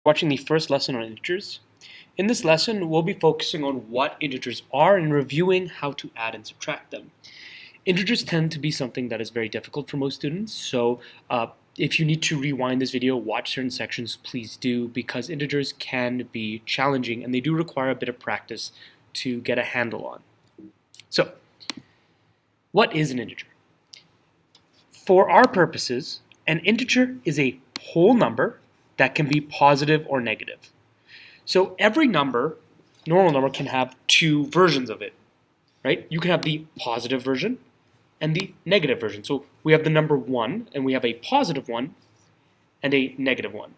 watching the first lesson on integers. In this lesson, we'll be focusing on what integers are and reviewing how to add and subtract them. Integers tend to be something that is very difficult for most students, so if you need to rewind this video, watch certain sections, please do, because integers can be challenging and they do require a bit of practice to get a handle on. So, what is an integer? For our purposes, an integer is a whole number that can be positive or negative. So every number, normal number, can have two versions of it, right? You can have the positive version and the negative version. So we have the number 1, and we have a positive 1 and a negative 1.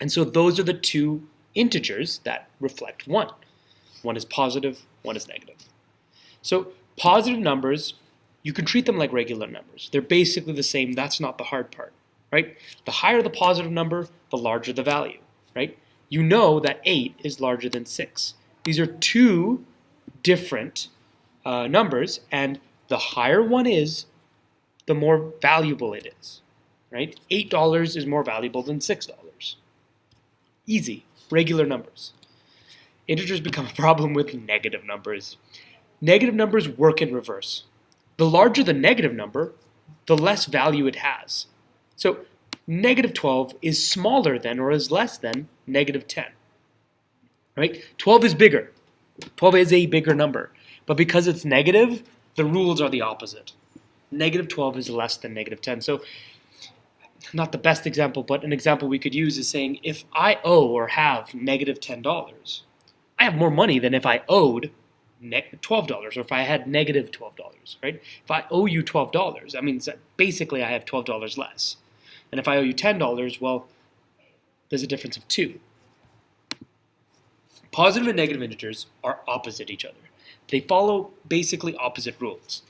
And so those are the two integers that reflect 1. One is positive, one is negative. So positive numbers, you can treat them like regular numbers. They're basically the same. That's not the hard part, right? The higher the positive number, the larger the value, right? You know that 8 is larger than 6. These are two different numbers, and the higher one is, the more valuable it is, right? $8 is more valuable than $6. Easy, regular numbers. Integers become a problem with negative numbers. Negative numbers work in reverse. The larger the negative number, the less value it has. So negative 12 is smaller than or is less than negative 10. Right? 12 is bigger. 12 is a bigger number. But because it's negative, the rules are the opposite. Negative 12 is less than negative 10. So not the best example, but an example we could use is saying if I owe or have negative $10, I have more money than if I owed $12 or if I had negative $12, right? If I owe you $12, that means that basically I have $12 less. And if I owe you $10, well, there's a difference of 2. Positive and negative integers are opposite each other. They follow basically opposite rules.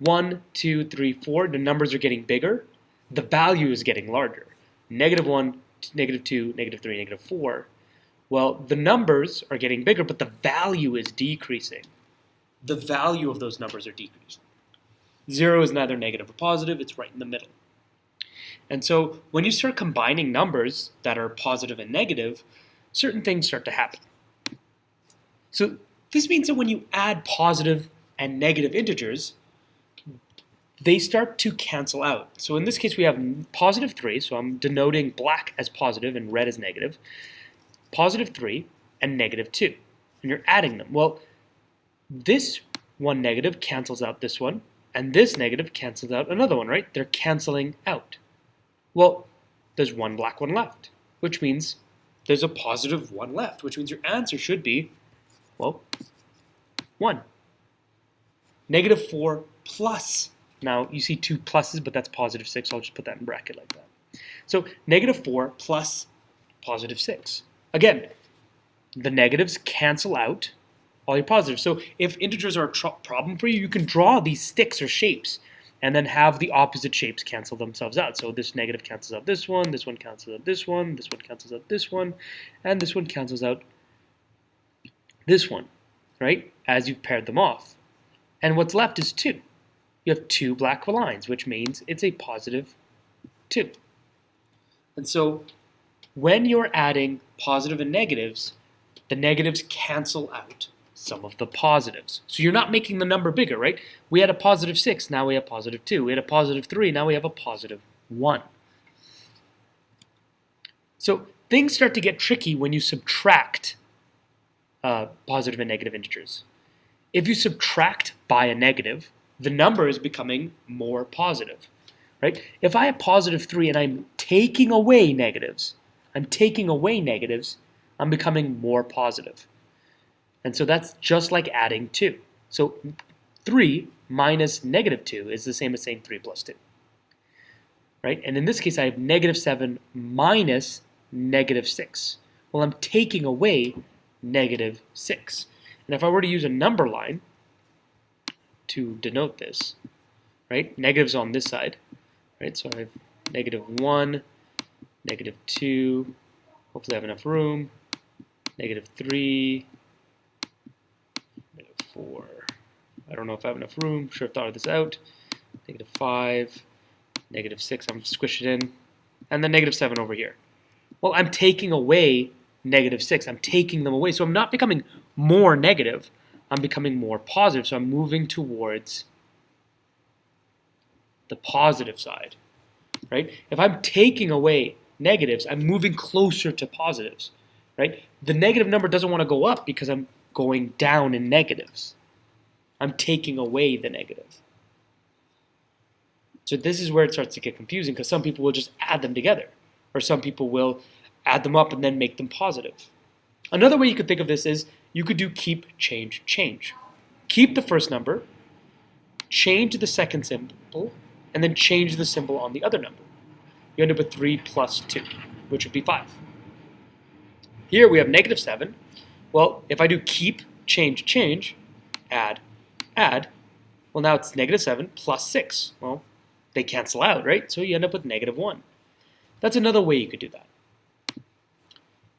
1, 2, 3, 4, the numbers are getting bigger. The value is getting larger. Negative 1, negative 2, negative 3, negative 4. Well, the numbers are getting bigger, but the value is decreasing. The value of those numbers are decreasing. 0 is neither negative or positive, it's right in the middle. And so when you start combining numbers that are positive and negative, certain things start to happen. So this means that when you add positive and negative integers, they start to cancel out. So in this case, we have positive 3, so I'm denoting black as positive and red as negative. Positive 3 and negative 2, and you're adding them. Well, this one negative cancels out this one, and this negative cancels out another one, right? They're canceling out. Well, there's one black one left, which means there's a positive 1 left, which means your answer should be, well, 1. Negative 4 plus. Now, you see 2 pluses, but that's positive 6, so I'll just put that in bracket like that. So negative 4 plus positive 6. Again, the negatives cancel out all your positives. So if integers are a problem for you, you can draw these sticks or shapes and then have the opposite shapes cancel themselves out. So this negative cancels out this one cancels out this one cancels out this one, and this one cancels out this one, right? As you've paired them off. And what's left is 2. You have 2 black lines, which means it's a positive 2. And so when you're adding positive and negatives, the negatives cancel out some of the positives. So you're not making the number bigger, right? We had a positive 6, now we have positive 2. We had a positive 3, now we have a positive 1. So things start to get tricky when you subtract positive and negative integers. If you subtract by a negative, the number is becoming more positive, right? If I have positive 3 and I'm taking away negatives, I'm becoming more positive. And so that's just like adding 2. So 3 minus negative 2 is the same as saying 3 plus 2. Right? And in this case, I have negative 7 minus negative 6. Well, I'm taking away negative 6. And if I were to use a number line to denote this, right? Negatives on this side, right? So I have negative 1, negative 2, hopefully I have enough room, negative 3, negative 4. I don't know if I have enough room. Should have thought of this out. -5, -6, I'm squish it in, and then -7 over here. Well, I'm taking away -6. I'm taking them away. So I'm not becoming more negative. I'm becoming more positive. So I'm moving towards the positive side, right? If I'm taking away negatives, I'm moving closer to positives, right? The negative number doesn't want to go up because I'm going down in negatives. I'm taking away the negative. So this is where it starts to get confusing because some people will just add them together, or some people will add them up and then make them positive. Another way you could think of this is you could do keep, change, change. Keep the first number, change the second symbol, and then change the symbol on the other number. You end up with 3 plus 2, which would be 5. Here we have -7. Well, if I do keep, change, change, add, add, well, now it's -7 plus 6. Well, they cancel out, right? So you end up with -1. That's another way you could do that.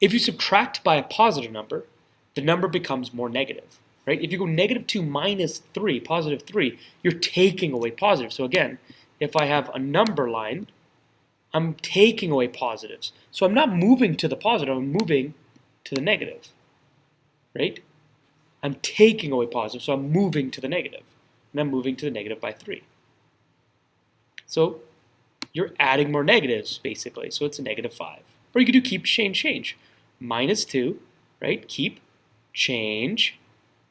If you subtract by a positive number, the number becomes more negative, right? If you go -2 minus 3, positive 3, you're taking away positive. So again, if I have a number line, I'm taking away positives. So I'm not moving to the positive, I'm moving to the negative, right? I'm taking away positive, so I'm moving to the negative. And I'm moving to the negative by 3. So you're adding more negatives, basically. So it's a -5. Or you could do keep, change, change. -2, right? Keep, change,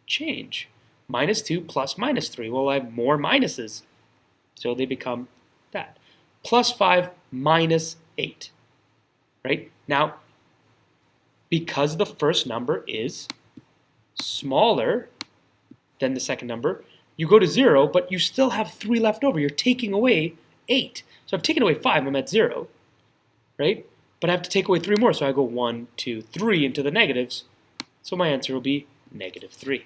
change. -2 plus -3. Well, I have more minuses. So they become that. +5 minus 8, right? Now, because the first number is smaller than the second number, you go to 0, but you still have 3 left over. You're taking away 8. So I've taken away 5, I'm at 0, right? But I have to take away 3 more, so I go 1, 2, 3 into the negatives. So my answer will be -3.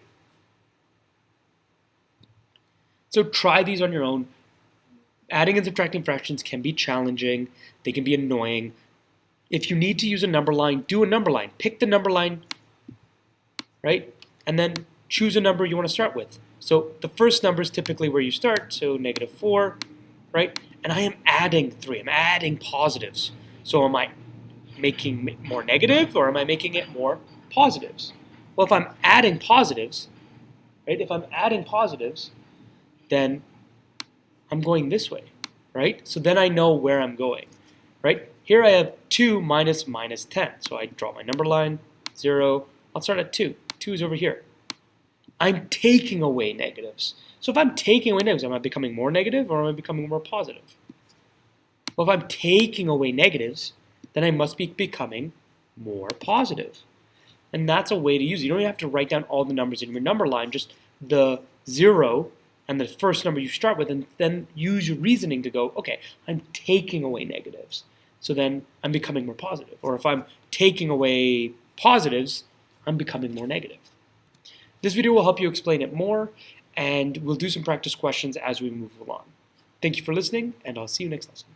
So try these on your own. Adding and subtracting fractions can be challenging. They can be annoying. If you need to use a number line, do a number line. Pick the number line, right? And then choose a number you want to start with. So the first number is typically where you start, so -4, right? And I am adding 3. I'm adding positives. So am I making it more negative or am I making it more positives? Well, if I'm adding positives, right? If I'm adding positives, then I'm going this way, right? So then I know where I'm going, right? Here I have 2 minus -10. So I draw my number line, 0. I'll start at 2. 2 is over here. I'm taking away negatives. So if I'm taking away negatives, am I becoming more negative or am I becoming more positive? Well, if I'm taking away negatives, then I must be becoming more positive. And that's a way to use it. You don't have to write down all the numbers in your number line, just the 0 and the first number you start with, and then use your reasoning to go, okay, I'm taking away negatives. So then I'm becoming more positive. Or if I'm taking away positives, I'm becoming more negative. This video will help you explain it more, and we'll do some practice questions as we move along. Thank you for listening, and I'll see you next lesson.